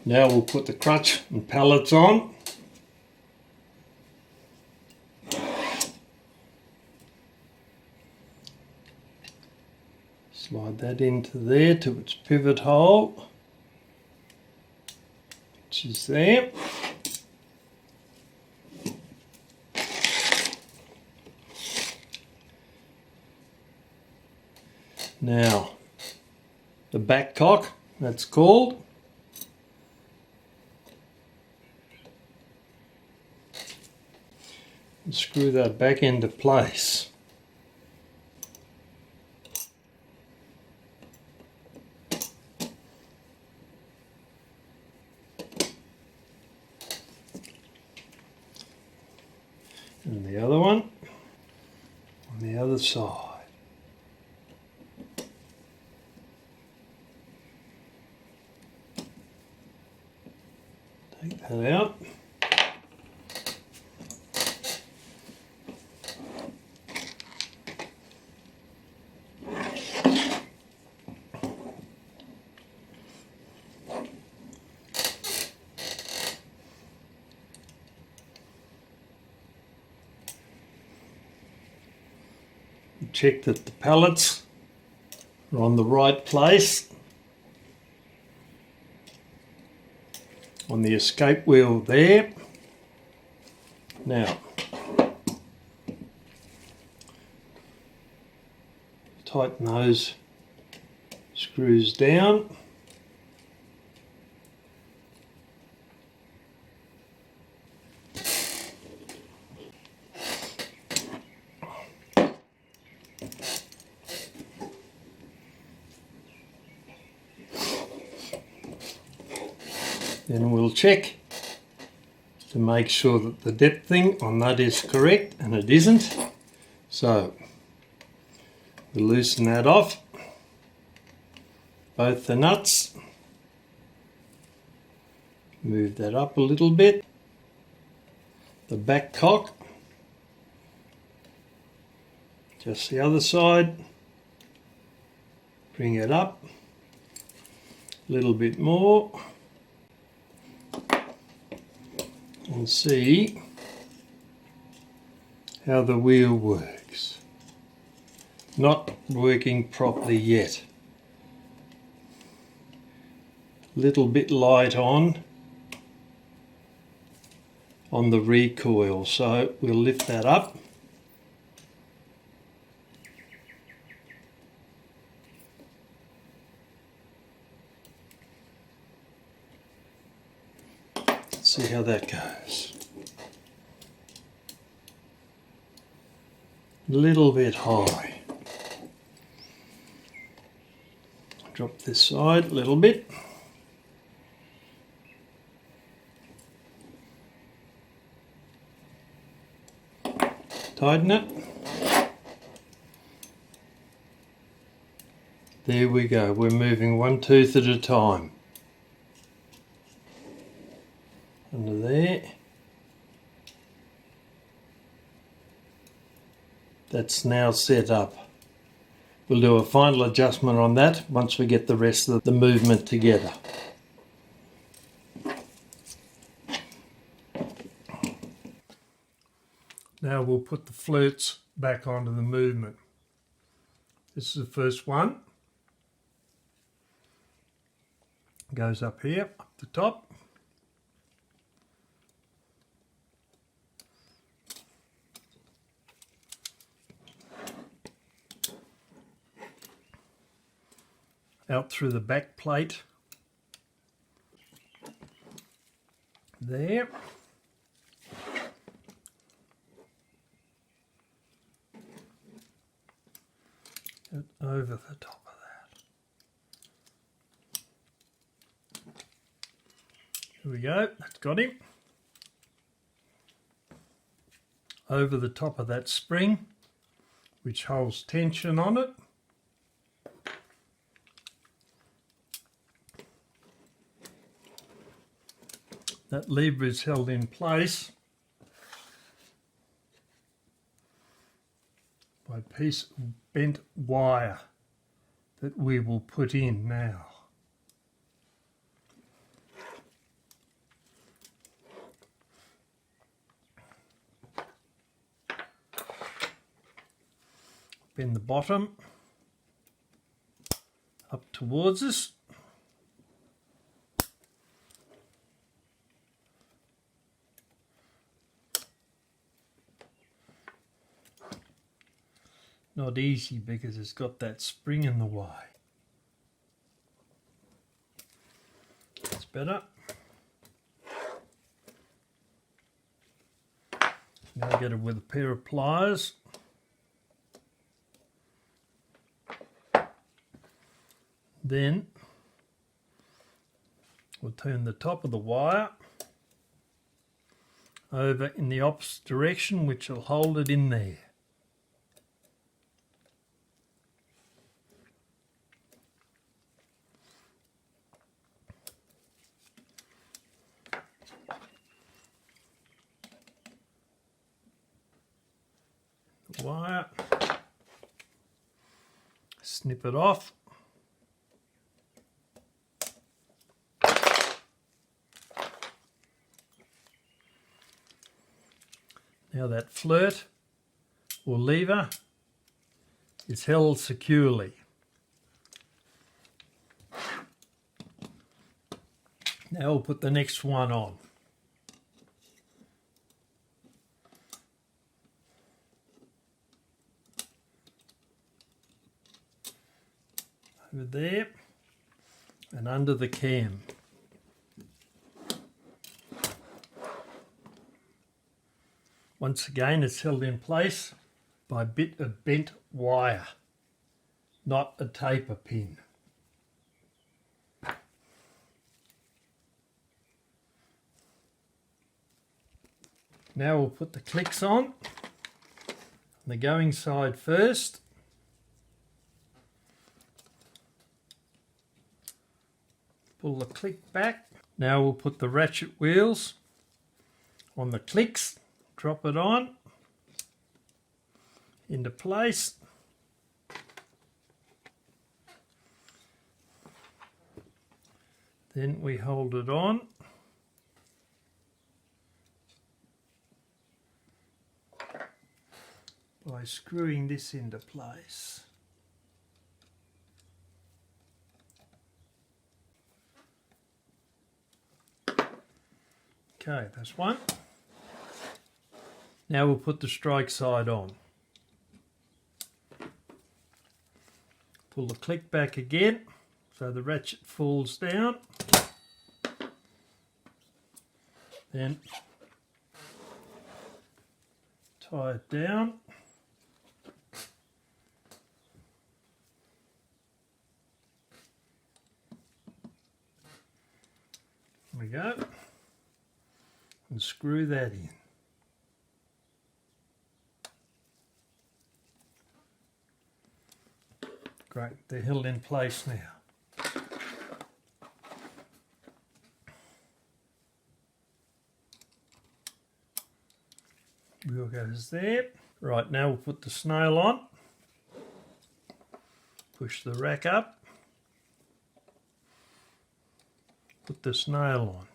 Now we'll put the crutch and pallets on. Slide that into there to its pivot hole, which is there. Now, the back cock, that's called. And screw that back into place. And the other one on the other side. Take that out. Check that the pallets are on the right place. On the escape wheel there. Now, tighten those screws down. Then we'll check to make sure that the depthing on that is correct, and it isn't. So we'll loosen that off, both the nuts, move that up a little bit, the back cock, just the other side, bring it up a little bit more. And see how the wheel works. Not working properly yet. Little bit light on the recoil, so we'll lift that up. See how that goes. A little bit high. Drop this side a little bit. Tighten it. There we go. We're moving one tooth at a time. Under there. That's now set up. We'll do a final adjustment on that once we get the rest of the movement together. Now we'll put the flirts back onto the movement. This is the first one. Goes up here, up the top. Out through the back plate there, and over the top of that. Here we go, that's got him. Over the top of that spring, which holds tension on it. That lever is held in place by a piece of bent wire that we will put in now. in the bottom up towards us. Not easy because it's got that spring in the way. That's better. Now get it with a pair of pliers. Then we'll turn the top of the wire over in the opposite direction, which will hold it in there. Wire, snip it off. Now that flirt or lever is held securely. Now we'll put the next one on. Over there and under the cam. Once again, it's held in place by a bit of bent wire, not a taper pin. Now we'll put the clicks on the going side first. Pull the click back. Now we'll put the ratchet wheels on the clicks, drop it on into place. Then we hold it on. By screwing this into place. Okay, that's one. Now we'll put the strike side on. Pull the click back again so the ratchet falls down. Then tie it down. There we go. And screw that in. Great, they're held in place now. Wheel goes there. Right, now we'll put the snail on. Push the rack up. Put the snail on.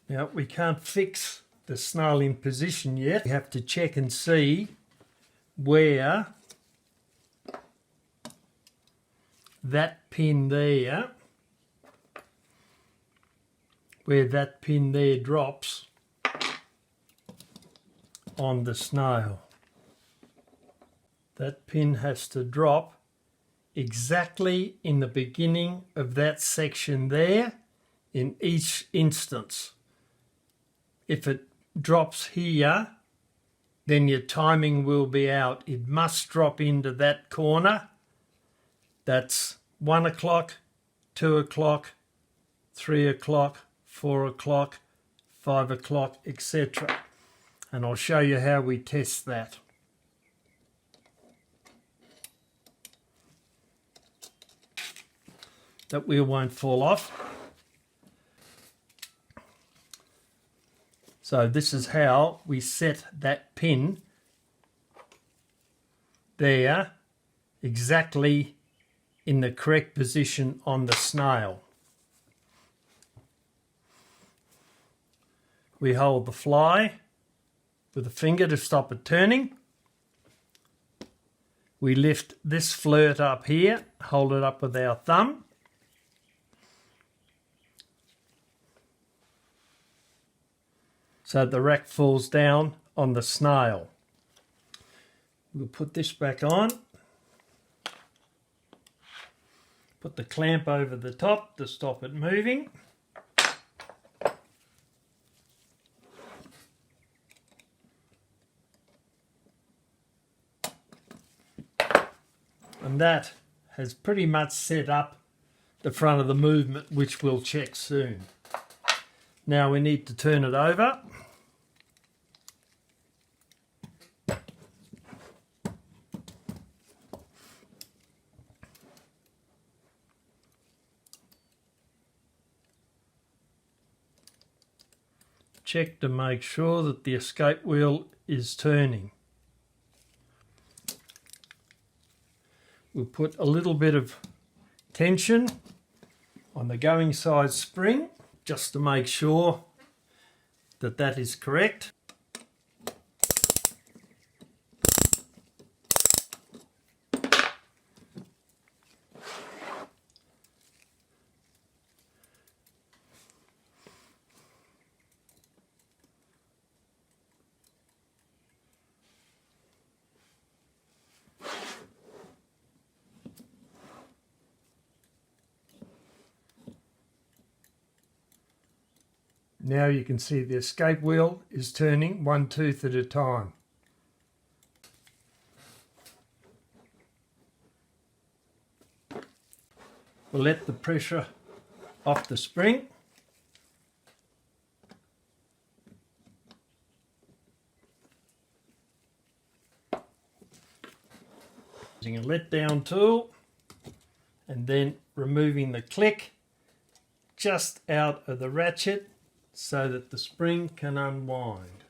Now we can't fix the snail in position yet. We have to check and see where that pin there, drops on the snail. That pin has to drop exactly in the beginning of that section there in each instance. If it drops here, then your timing will be out. It must drop into that corner. That's 1 o'clock, 2 o'clock, 3 o'clock, 4 o'clock, 5 o'clock, etc. And I'll show you how we test that. That wheel won't fall off. So this is how we set that pin there exactly in the correct position on the snail. We hold the fly with a finger to stop it turning. We lift this flirt up here, hold it up with our thumb. So the rack falls down on the snail. We'll put this back on. Put the clamp over the top to stop it moving. And that has pretty much set up the front of the movement, which we'll check soon. Now we need to turn it over. Check to make sure that the escape wheel is turning. We'll put a little bit of tension on the going side spring just to make sure that that is correct. Now you can see the escape wheel is turning one tooth at a time. We'll let the pressure off the spring. Using a let-down tool and then removing the click just out of the ratchet so that the spring can unwind.